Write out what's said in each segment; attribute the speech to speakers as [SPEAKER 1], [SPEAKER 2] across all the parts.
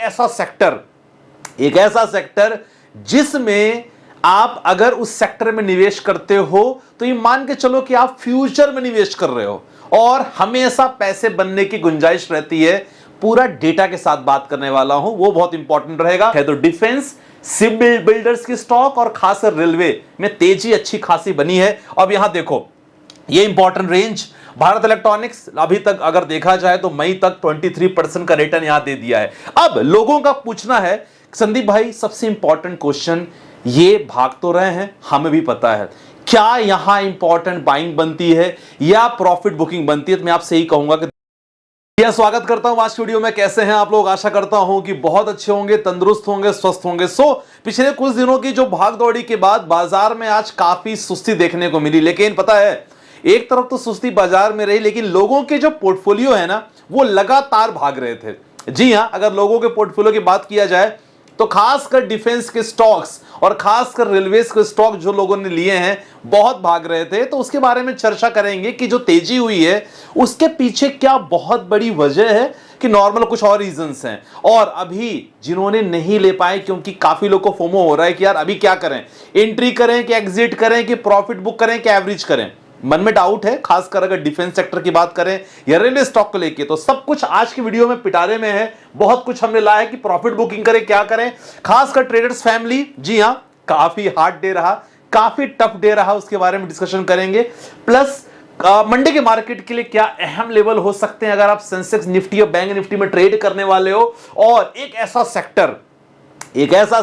[SPEAKER 1] एक ऐसा सेक्टर जिसमें आप अगर उस सेक्टर में निवेश करते हो तो ये मान के चलो कि आप फ्यूचर में निवेश कर रहे हो और हमेशा पैसे बनने की गुंजाइश रहती है। पूरा डेटा के साथ बात करने वाला हूं, वो बहुत इंपॉर्टेंट रहेगा। है तो डिफेंस, शिप बिल्डर्स की स्टॉक और खासकर रेलवे में तेजी अच्छी खासी बनी है। अब यहां देखो ये इंपॉर्टेंट रेंज भारत इलेक्ट्रॉनिक्स अभी तक अगर देखा जाए तो मई तक 23% का रिटर्न यहां दे दिया है। अब लोगों का पूछना है संदीप भाई, सबसे इंपॉर्टेंट क्वेश्चन, ये भाग तो रहे हैं, हमें भी पता है, क्या यहां इंपॉर्टेंट बाइंग बनती है या प्रॉफिट बुकिंग बनती है? तो मैं आपसे यही कहूंगा कि स्वागत करता हूं आज की वीडियो में। कैसे हैं आप लोग? आशा करता हूं कि बहुत अच्छे होंगे, तंदुरुस्त होंगे, स्वस्थ होंगे। पिछले कुछ दिनों की जो भागदौड़ी के बाद बाजार में आज काफी सुस्ती देखने को मिली, लेकिन पता है एक तरफ तो सुस्ती बाजार में रही, लेकिन लोगों के जो पोर्टफोलियो है ना वो लगातार भाग रहे थे। जी हां, अगर लोगों के पोर्टफोलियो की बात किया जाए तो खासकर डिफेंस के स्टॉक्स और खासकर रेलवेज के स्टॉक जो लोगों ने लिए हैं बहुत भाग रहे थे। तो उसके बारे में चर्चा करेंगे कि जो तेजी हुई है उसके पीछे क्या बहुत बड़ी वजह है कि नॉर्मल कुछ और रीजंस हैं। और अभी जिन्होंने नहीं ले पाए, क्योंकि काफी लोग को फोमो हो रहा है कि यार अभी क्या करें, एंट्री करें कि एग्जिट करें कि प्रॉफिट बुक करें कि एवरेज करें, मन में डाउट है। खासकर अगर डिफेंस सेक्टर की बात करें या रेलवे स्टॉक को लेके, तो सब कुछ आज की वीडियो में पिटारे में है। बहुत कुछ हमने लाया है कि प्रॉफिट बुकिंग करें, क्या करें। खासकर ट्रेडर्स फैमिली, जी हां, काफी हार्ड डे रहा, काफी टफ डे रहा, उसके बारे में डिस्कशन करेंगे। प्लस मंडे के मार्केट के लिए क्या अहम लेवल हो सकते हैं अगर आप सेंसेक्स निफ्टी और बैंक निफ्टी में ट्रेड करने वाले हो। और एक ऐसा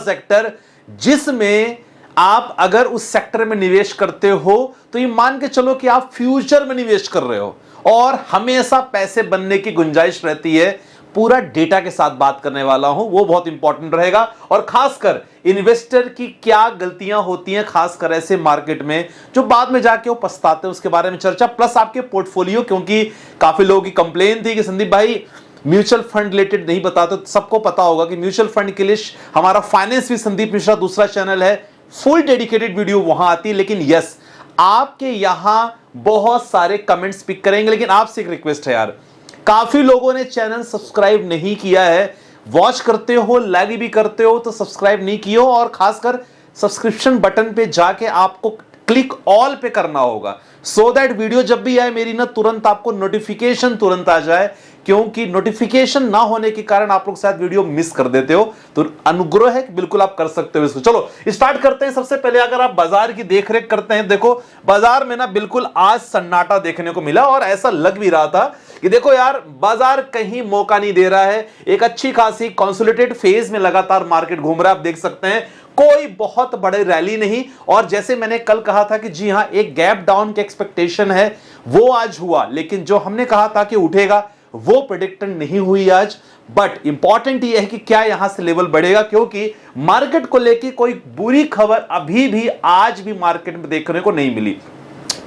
[SPEAKER 1] सेक्टर जिसमें आप अगर उस सेक्टर में निवेश करते हो तो ये मान के चलो कि आप फ्यूचर में निवेश कर रहे हो और हमेशा पैसे बनने की गुंजाइश रहती है। पूरा डेटा के साथ बात करने वाला हूं, वो बहुत इंपॉर्टेंट रहेगा। और खासकर इन्वेस्टर की क्या गलतियां होती हैं खासकर ऐसे मार्केट में जो बाद में जाके वो पछताते हैं, उसके बारे में चर्चा। प्लस आपके पोर्टफोलियो, क्योंकि काफी लोगों की कंप्लेन थी कि संदीप भाई म्यूचुअल फंड रिलेटेड नहीं बताते। तो सबको पता होगा कि म्यूचुअल फंड के लिए हमारा फाइनेंस भी संदीप मिश्रा दूसरा चैनल है, फुल डेडिकेटेड वीडियो वहां आती है। लेकिन यस, आपके यहां बहुत सारे कमेंट्स पिक करेंगे, लेकिन आपसे एक रिक्वेस्ट है यार, काफी लोगों ने चैनल सब्सक्राइब नहीं किया है, वॉच करते हो, लाइक भी करते हो, तो सब्सक्राइब नहीं किया हो। और खासकर सब्सक्रिप्शन बटन पे जाके आपको क्लिक ऑल पे करना होगा, सो दैट वीडियो जब भी आए मेरी ना तुरंत आपको नोटिफिकेशन तुरंत आ जाए। क्योंकि नोटिफिकेशन ना होने के कारण आप लोग शायद वीडियो मिस कर देते हो, तो अनुग्रह है कि बिल्कुल आप कर सकते हो इसको। चलो स्टार्ट करते हैं। सबसे पहले अगर आप बाजार की देखरेख करते हैं, देखो बाजार में ना बिल्कुल आज सन्नाटा देखने को मिला और ऐसा लग भी रहा था कि देखो यार बाजार कहीं मौका नहीं दे रहा है। एक अच्छी खासी कंसोलिडेटेड फेज में लगातार मार्केट घूम रहा है, आप देख सकते हैं, कोई बहुत बड़ी रैली नहीं। और जैसे मैंने कल कहा था कि जी हां, एक गैप डाउन की एक्सपेक्टेशन है, वो आज हुआ, लेकिन जो हमने कहा था कि उठेगा वो प्रेडिक्शन नहीं हुई आज। बट इंपॉर्टेंट ये है कि क्या यहां से लेवल बढ़ेगा, क्योंकि मार्केट को लेके कोई बुरी खबर अभी भी आज भी मार्केट में देखने को नहीं मिली,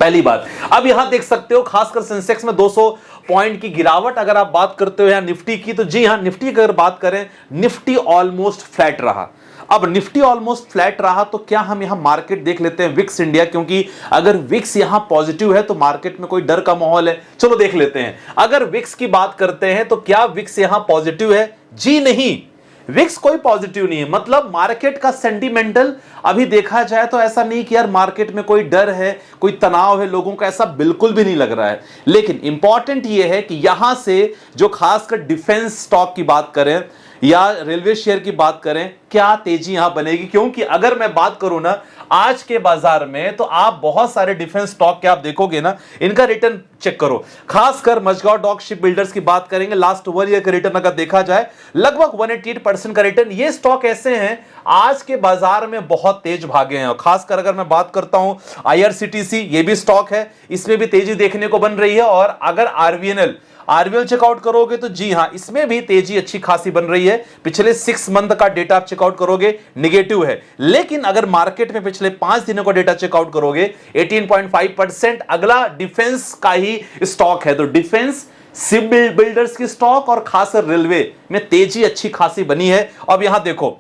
[SPEAKER 1] पहली बात। अब यहां देख सकते हो खासकर सेंसेक्स में 200 पॉइंट की गिरावट अगर आप बात करते हो या निफ्टी की, तो जी हां, निफ्टी की अगर बात करें, निफ्टी ऑलमोस्ट फ्लैट रहा। अब निफ्टी ऑलमोस्ट फ्लैट रहा तो क्या हम यहां मार्केट देख लेते हैं विक्स इंडिया, क्योंकि अगर विक्स यहां पॉजिटिव है तो मार्केट में कोई डर का माहौल है। चलो देख लेते हैं। अगर विक्स की बात करते हैं तो क्या विक्स यहां पॉजिटिव है? जी नहीं, विक्स कोई पॉजिटिव नहीं है। मतलब मार्केट का सेंटिमेंटल अभी देखा जाए तो ऐसा नहीं कि यार मार्केट में कोई डर है, कोई तनाव है लोगों का, ऐसा बिल्कुल भी नहीं लग रहा है। लेकिन इंपॉर्टेंट यह है कि यहां से जो खासकर डिफेंस स्टॉक की बात करें या रेलवे शेयर की बात करें, क्या तेजी यहां बनेगी? क्योंकि अगर मैं बात करूं ना आज के बाजार में, तो आप बहुत सारे डिफेंस स्टॉक के आप देखोगे ना, इनका रिटर्न चेक करो। खासकर मझगांव डॉक शिप बिल्डर्स की बात करेंगे, लास्ट 1 ईयर का रिटर्न अगर देखा जाए लगभग 188% का रिटर्न। ये स्टॉक ऐसे हैं आज के बाजार में बहुत तेज भागे हैं। और खासकर अगर मैं बात करता हूं IRCTC, ये भी स्टॉक है, इसमें भी तेजी देखने को बन रही है। और अगर RVNL चेकआउट करोगे तो जी हां, इसमें भी तेजी अच्छी खासी बन रही है। पिछले 6 मंथ का डेटा आप चेकआउट करोगे नेगेटिव है, लेकिन अगर मार्केट में पिछले 5 दिनों का डेटा चेकआउट करोगे 18.5%। अगला डिफेंस का ही स्टॉक है, तो डिफेंस, शिप बिल्डर्स की स्टॉक और खासकर रेलवे में तेजी अच्छी खासी बनी है। अब यहां देखो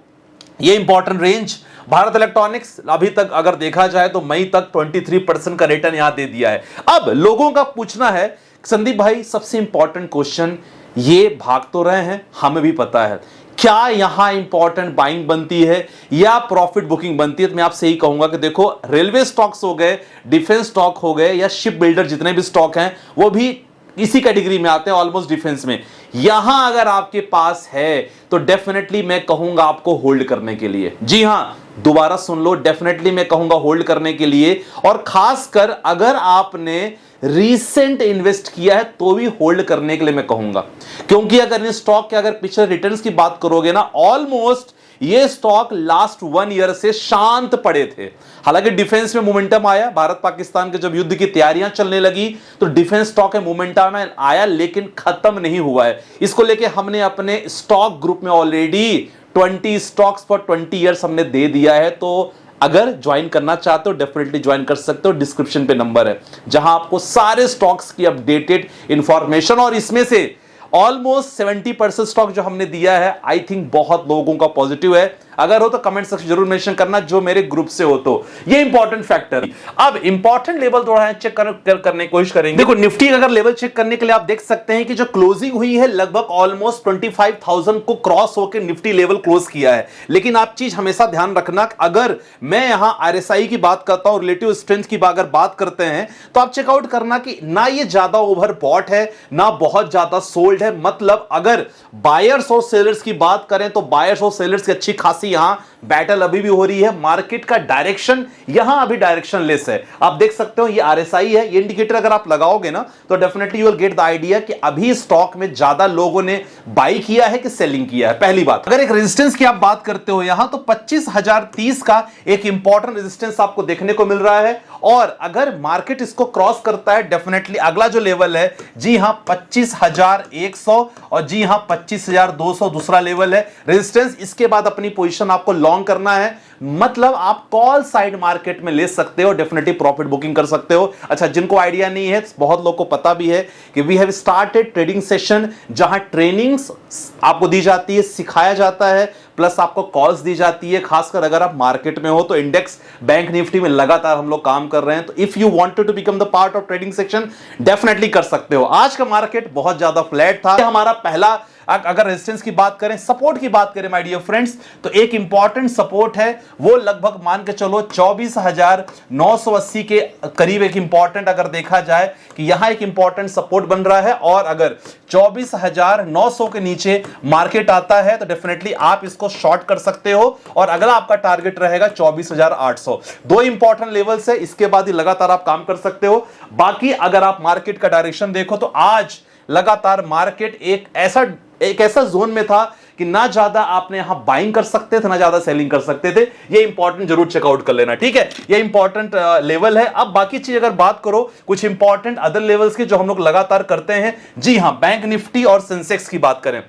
[SPEAKER 1] ये इंपॉर्टेंट रेंज भारत इलेक्ट्रॉनिक्स अभी तक अगर देखा जाए तो मई तक 23% का रिटर्न यहां दे दिया है। अब लोगों का पूछना है संदीप भाई, सबसे इंपॉर्टेंट क्वेश्चन, ये भाग तो रहे हैं, हमें भी पता है, क्या यहां इंपॉर्टेंट बाइंग बनती है या प्रॉफिट बुकिंग बनती है? तो मैं आपसे यही कहूंगा कि देखो, रेलवे स्टॉक्स हो गए, डिफेंस स्टॉक हो गए या शिप बिल्डर, जितने भी स्टॉक हैं वो भी इसी कैटेगरी में आते हैं, ऑलमोस्ट डिफेंस में। यहां अगर आपके पास है तो डेफिनेटली मैं कहूंगा आपको होल्ड करने के लिए। जी हां, दोबारा सुन लो, डेफिनेटली मैं कहूंगा होल्ड करने के लिए। और खासकर अगर आपने रीसेंट इन्वेस्ट किया है तो भी होल्ड करने के लिए मैं कहूंगा, क्योंकि अगर इन स्टॉक के अगर पिछले रिटर्न्स की बात करोगे ना, ऑलमोस्ट ये स्टॉक लास्ट 1 ईयर से शांत पड़े थे। हालांकि डिफेंस में मोमेंटम आया, भारत पाकिस्तान के जब युद्ध की तैयारियां चलने लगी तो डिफेंस स्टॉक में मोमेंटम आया, लेकिन खत्म नहीं हुआ है। इसको लेके हमने अपने स्टॉक ग्रुप में ऑलरेडी 20 स्टॉक्स फॉर 20 ईयर्स हमने दे दिया है। तो अगर ज्वाइन करना चाहते हो डेफिनेटली ज्वाइन कर सकते हो, डिस्क्रिप्शन पे नंबर है जहां आपको सारे स्टॉक्स की अपडेटेड इंफॉर्मेशन, और इसमें से ऑलमोस्ट 70% स्टॉक जो हमने दिया है, आई थिंक बहुत लोगों का पॉजिटिव है। अगर हो तो कमेंट सेक्शन जरूर मेंशन करना, जो मेरे ग्रुप से हो तो। ये इंपॉर्टेंट फैक्टर। अब इंपॉर्टेंट लेवल थोड़ा चेक करने की कोशिश करेंगे। देखो, निफ्टी का अगर लेवल चेक करने के लिए आप देख सकते हैं कि जो क्लोजिंग हुई है लगभग ऑलमोस्ट 25,000 को क्रॉस होकर निफ्टी लेवल क्लोज किया है। लेकिन आप चीज हमेशा ध्यान रखना, अगर मैं यहां RSI की बात करता हूं, रिलेटिव स्ट्रेंथ की अगर बात करते हैं, तो आप चेकआउट करना कि ना ये ज्यादा ओवरबॉट है ना बहुत ज्यादा सोल्ड है। मतलब अगर बायर्स और सेलर्स की बात करें तो बायर्स और सेलर्स की अच्छी खासी यहां बैटल अभी भी हो रही है। मार्केट का डायरेक्शन यहां अभी डायरेक्शन लेस है। आप देख सकते हो ये RSI है, ये इंडिकेटर अगर आप लगाओगे ना तो definitely you will get the idea कि अभी स्टॉक में ज्यादा लोगों ने बाई किया है कि सेलिंग किया है। पहली बात, अगर एक रेजिस्टेंस की आप बात करते हो यहां, तो 25,030 का एक इंपॉर्टेंट रेजिस्टेंस आपको देखने को मिल रहा है। और अगर मार्केट इसको क्रॉस करता है, डेफिनेटली अगला जो लेवल है, जी हां 25,100 और जी हां 25,200 दूसरा लेवल है रेजिस्टेंस। इसके बाद अपनी पोजीशन आपको लॉन्ग करना है, मतलब आप कॉल साइड मार्केट में ले सकते हो, डेफिनेटली प्रॉफिट बुकिंग कर सकते हो। अच्छा, जिनको आइडिया नहीं है, बहुत लोगों को पता भी है कि we have started trading session, जहां ट्रेनिंग्स आपको दी जाती है, सिखाया जाता है, प्लस आपको कॉल्स दी जाती है। खासकर अगर आप मार्केट में हो तो इंडेक्स बैंक निफ्टी में लगातार हम लोग काम कर रहे हैं। तो if you wanted to become the part of trading section, definitely कर सकते हो। आज का मार्केट बहुत ज्यादा फ्लैट था। हमारा पहला, अगर रेजिस्टेंस की बात करें, सपोर्ट की बात करें माय डियर फ्रेंड्स, तो एक इंपॉर्टेंट सपोर्ट है, वो लगभग मान के चलो 24,980 के करीब एक इंपॉर्टेंट, अगर देखा जाए कि यहां एक इंपॉर्टेंट सपोर्ट बन रहा है। और अगर 24,900 के नीचे मार्केट आता है तो डेफिनेटली आप इसको शॉर्ट कर सकते हो। और अगला आपका टारगेट रहेगा 24,800। दो इंपॉर्टेंट लेवल्स है, इसके बाद ही लगातार आप काम कर सकते हो। बाकी अगर आप मार्केट का डायरेक्शन देखो तो आज लगातार मार्केट एक ऐसा जोन में था कि ना ज्यादा आपने यहां बाइंग कर सकते थे ना ज्यादा सेलिंग कर सकते थे। ये इंपॉर्टेंट जरूर चेकआउट कर लेना, ठीक है। ये इंपॉर्टेंट लेवल है। अब बाकी चीज अगर बात करो कुछ इंपॉर्टेंट अदर लेवल्स की जो हम लोग लगातार करते हैं, जी हां, बैंक निफ्टी और सेंसेक्स की बात करें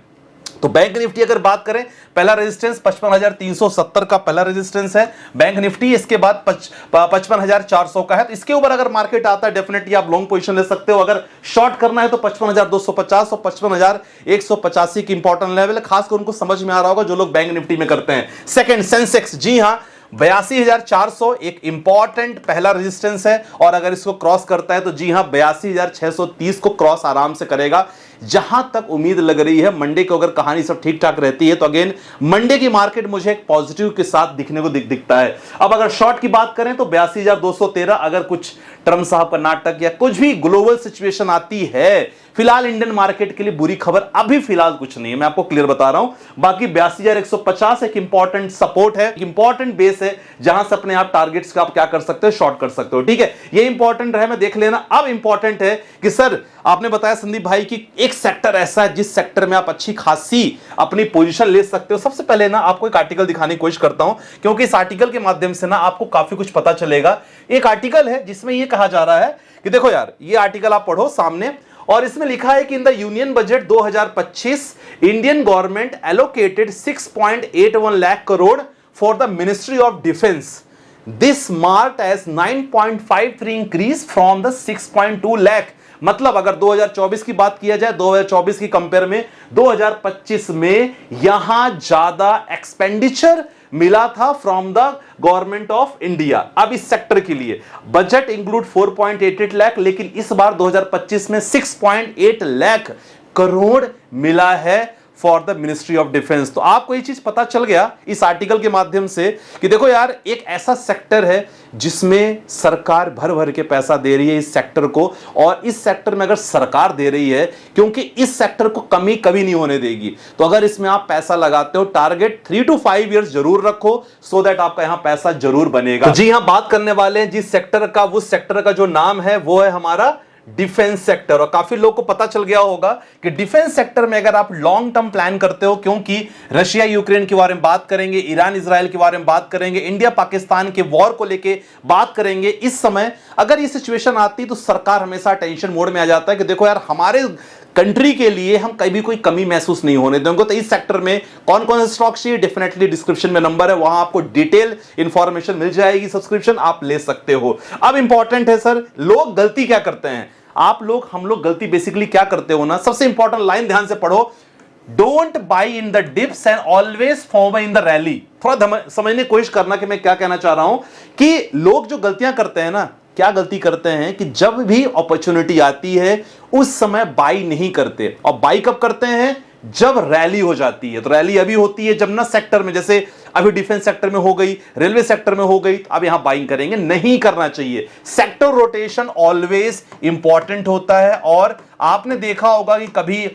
[SPEAKER 1] तो बैंक निफ्टी अगर बात करें, पहला रेजिस्टेंस 55,370 का पहला रेजिस्टेंस है बैंक निफ्टी। इसके बाद 55,400 का है। तो इसके ऊपर अगर मार्केट आता है डेफिनेटली आप लॉन्ग पोजीशन ले सकते हो। अगर शॉर्ट करना है तो 55,250 और 55,185 की इंपॉर्टेंट लेवल है। खासकर उनको समझ में आ रहा होगा जो लोग बैंक निफ्टी में करते हैं। सेकंड, सेंसेक्स, जी हां 82,400 एक इंपॉर्टेंट पहला रेजिस्टेंस है। और अगर इसको क्रॉस करता है तो जी हां 82,630 को क्रॉस आराम से करेगा। जहां तक उम्मीद लग रही है मंडे को अगर कहानी सब ठीक ठाक रहती है तो अगेन मंडे की मार्केट मुझे एक पॉजिटिव के साथ दिखने को दिखता है। अब अगर शॉर्ट की बात करें तो 82,213, अगर कुछ ट्रम्प साहब का नाटक या कुछ भी ग्लोबल सिचुएशन आती है, फिलहाल इंडियन मार्केट के लिए बुरी खबर अभी फिलहाल कुछ नहीं है, मैं आपको क्लियर बता रहा हूं। बाकी 82,150 एक इंपॉर्टेंट सपोर्ट है, इंपॉर्टेंट बेस है, जहां से अपने आप टारगेट्स का आप क्या कर सकते हो, शॉर्ट कर सकते हो, ठीक है। ये इंपॉर्टेंट है, मैं देख लेना। अब इंपॉर्टेंट है कि सर आपने बताया संदीप भाई की एक सेक्टर ऐसा है जिस सेक्टर में आप अच्छी खासी अपनी पोजीशन ले सकते हो। सबसे पहले ना आपको एक आर्टिकल दिखाने की कोशिश करता हूं, क्योंकि इस आर्टिकल के माध्यम से ना आपको काफी कुछ पता चलेगा। एक आर्टिकल है जिसमें यह कहा जा रहा है कि देखो यार, ये आर्टिकल आप पढ़ो सामने, और इसमें लिखा है कि in the union budget 2025 Indian government allocated 6.81 lakh crore for the ministry of defence. This marked as 9.53 increase from the 6.2 lakh. मतलब अगर 2024 की बात किया जाए, 2024 की कंपेयर में 2025 में यहां ज्यादा एक्सपेंडिचर मिला था from the government of India. अब इस सेक्टर के लिए बजट इंक्लूड 4.88 लाख, लेकिन इस बार 2025 में 6.8 लाख करोड़ मिला है for the ministry of defence. तो आपको ये चीज पता चल गया इस आर्टिकल के माध्यम से कि देखो यार, एक ऐसा सेक्टर है जिसमें सरकार भर भर के पैसा दे रही है इस सेक्टर को, और इस सेक्टर में अगर सरकार दे रही है, क्योंकि इस सेक्टर को कमी कभी नहीं होने देगी, तो अगर इसमें आप पैसा लगाते हो, टारगेट 3 to 5 इयर्स जरूर रखो, सो दैट आपका यहां पैसा जरूर बनेगा। तो जी हां, बात करने वाले हैं जिस सेक्टर का, उस सेक्टर का जो नाम है वो है हमारा डिफेंस सेक्टर। और काफी लोगों को पता चल गया होगा कि डिफेंस सेक्टर में अगर आप लॉन्ग टर्म प्लान करते हो, क्योंकि रशिया यूक्रेन के बारे में बात करेंगे, ईरान इजराइल के बारे में बात करेंगे, इंडिया पाकिस्तान के वॉर को लेके बात करेंगे, इस समय अगर ये सिचुएशन आती तो सरकार हमेशा टेंशन मोड में आ जाता है कि देखो यार, हमारे कंट्री के लिए हम कभी कोई कमी महसूस नहीं होने देंगे। तो इस सेक्टर में कौन कौन से स्टॉक चाहिए, डेफिनेटली डिस्क्रिप्शन में नंबर है, वहां आपको डिटेल इंफॉर्मेशन मिल जाएगी, सब्सक्रिप्शन आप ले सकते हो। अब इंपॉर्टेंट है सर, लोग गलती क्या करते हैं, आप लोग, हम लोग गलती बेसिकली क्या करते हो ना, सबसे इंपॉर्टेंट लाइन ध्यान से पढ़ो, don't buy in the dips and always form in the rally. थोड़ा समझने की कोशिश करना कि मैं क्या कहना चाह रहा हूं, कि लोग जो गलतियां करते हैं ना, क्या गलती करते हैं कि जब भी अपॉर्चुनिटी आती है उस समय बाई नहीं करते, और बाई कब करते हैं, जब रैली हो जाती है। तो रैली अभी होती है जब ना सेक्टर में, जैसे अभी डिफेंस सेक्टर में हो गई, रेलवे सेक्टर में हो गई, तो अब यहां बाइंग करेंगे, नहीं करना चाहिए। सेक्टर रोटेशन ऑलवेज इंपॉर्टेंट होता है, और आपने देखा होगा कि कभी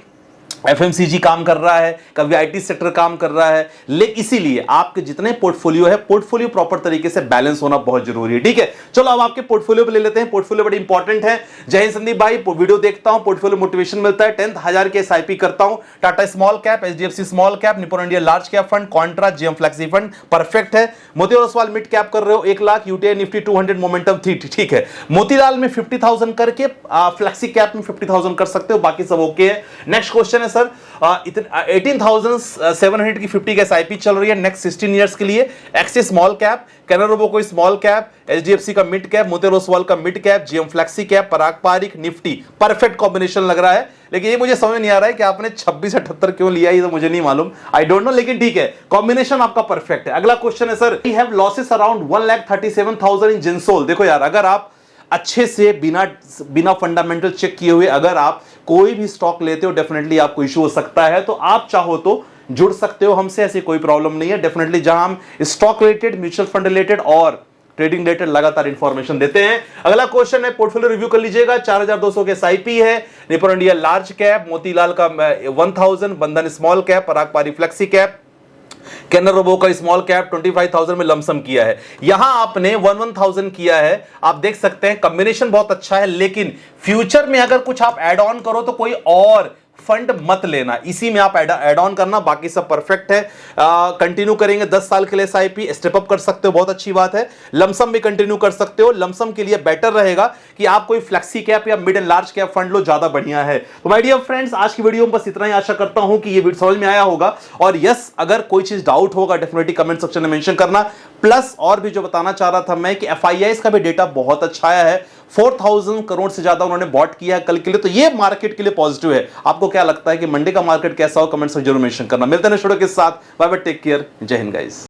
[SPEAKER 1] एफएमसीजी काम कर रहा है, कभी आईटी सेक्टर काम कर रहा है, लेकिन इसीलिए आपके जितने पोर्टफोलियो है, पोर्टफोलियो प्रॉपर तरीके से बैलेंस होना बहुत जरूरी है। ठीक है, चलो अब आपके पोर्टफोलियो पे ले लेते हैं। पोर्टफोलियो बड़ी इंपॉर्टेंट है। जय हिंद संदीप भाई, वीडियो देखता हूं, पोर्टफोलियो मोटिवेशन मिलता है, 10,000 के एसआईपी करता हूं, Tata small cap, HDFC small cap, Nippon India large cap fund, Contra, GM flexi fund, perfect है। मोतीलाल ओसवाल मिड कैप कर रहे हो 1 लाख, यूटीआई निफ्टी 200 मोमेंटम, ठीक है। मोतीलाल में 50,000 करके फ्लेक्सी कैप में 50,000 कर सकते हो, बाकी सब ओके है। नेक्स्ट क्वेश्चन है सर, 18,700 की 50 का एसआईपी चल रही है नेक्स्ट 16 इयर्स के लिए। Axis small cap, Canara Robeco को स्मॉल कैप, एचडीएफसी का मिड कैप, मोतीलाल ओसवाल का mid cap, GM flexi cap, Parag Parikh, Nifty, perfect combination लग रहा है। लेकिन ये मुझे समझ नहीं आ रहा है कि आपने 2678 क्यों लिया, ये तो मुझे नहीं मालूम, आई डोंट नो, लेकिन ठीक है, कॉम्बिनेशन आपका परफेक्ट है। अगला क्वेश्चन है sir, we have losses around 1,37,000 in Gensol. देखो यार, अगर आप अच्छे से बिना फंडामेंटल चेक किए हुए अगर आप कोई भी स्टॉक लेते हो, डेफिनेटली आपको इशू हो सकता है। तो आप चाहो तो जुड़ सकते हो हमसे, ऐसी कोई प्रॉब्लम नहीं है। डेफिनेटली जहां हम stock related, mutual fund related और ट्रेडिंग रिलेटेड लगातार इंफॉर्मेशन देते हैं। अगला क्वेश्चन है, पोर्टफोलियो रिव्यू कर लीजिएगा। 4,200 के एसआईपी है, Nippon India large cap, Motilal का 1,000, बंधन स्मॉल कैप, पराग पारी फ्लेक्सी कैप, कैनरा रोबो का स्मॉल कैप 25,000 में लमसम किया है। यहां आपने 1,000 किया है, आप देख सकते हैं कॉम्बिनेशन बहुत अच्छा है, लेकिन फ्यूचर में अगर कुछ आप ऐड ऑन करो तो कोई और फंड मत लेना, इसी में आप ऐड ऑन करना, बाकी सब परफेक्ट है। कंटिन्यू करेंगे 10 साल के लिए एसआईपी, स्टेप अप कर सकते हो, बहुत अच्छी बात है। लमसम भी कंटिन्यू कर सकते हो, लमसम के लिए बेटर रहेगा कि आप कोई फ्लेक्सी कैप या mid and large cap fund लो, ज्यादा बढ़िया है। तो माय डियर फ्रेंड्स, आज की वीडियो में बस इतना ही, आशा करता हूं कि ये वीडियो समझ में आया होगा। और यस, अगर कोई चीज डाउट होगा डेफिनेटली कमेंट सेक्शन में मेंशन करना। प्लस और भी जो बताना चाह रहा था मैं कि एफआईआईस का भी डेटा बहुत अच्छा आया है, 4,000 करोड़ से ज्यादा उन्होंने बॉट किया है कल के लिए, तो ये मार्केट के लिए पॉजिटिव है। आपको क्या लगता है कि मंडे का मार्केट कैसा हो, कमेंट्स में जरूर मेंशन करना। मिलते हैं नेक्स्ट वीडियो के साथ, बाय बाय, टेक केयर, जय हिंद गाइस।